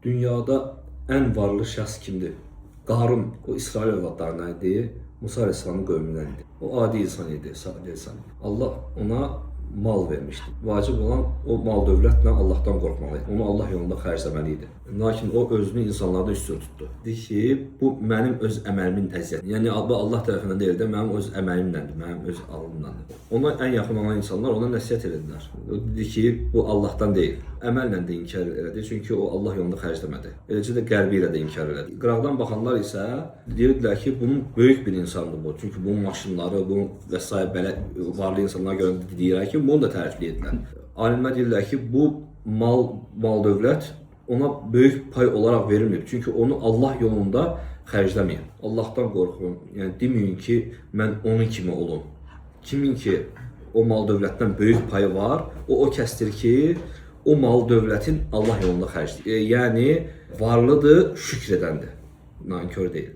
Dünyada ən varlı şəxs kimdir? Qarun, o İsrail övladlarından idi, Musa Aleyhisselamın qövmündən idi. O adi insan idi, sadə insan. Allah ona mal vermişdi. Vacib olan o mal dövlətlə Allahdan qorxmalı. Onu Allah yolunda xərcləməli idi. Lakin o özünü insanlardan üstün tutdu. Dedi ki, bu mənim öz əməlimin əziyyəti. Yəni Allah tərəfindən deyil də, mənim öz əməlimləndir, mənim öz alımdandır. Ona ən yaxın olan insanlar ona nəsihət edildilər. O dedi ki, bu Allahdan deyil. Əməllə də inkar elədi, çünki o Allah yolunda xərcləmədi. Eləcə də qəlbi ilə də inkar elədi. Qıraqdan baxanlar isə deyirdilər ki, bunun böyük bir insandır bu. Çünki bunun maşınları, bunun və s. belə varlı insanlara görə deyirlər ki, bunu da tərifləyirdilər. Alimlər deyirlər ki, bu mal dövlət ona böyük pay olaraq verilmir. Çünki onu Allah yolunda xərcləməyin. Allahdan qorxun. Yəni deməyin ki, mən onun kimi olum. Kimin ki o mal dövlətdən böyük payı var, o kəsdir ki, o mal dövlətin Allah yolunda xərcləyir. Yəni varlıdır, şükr edəndir. Nankör deyil.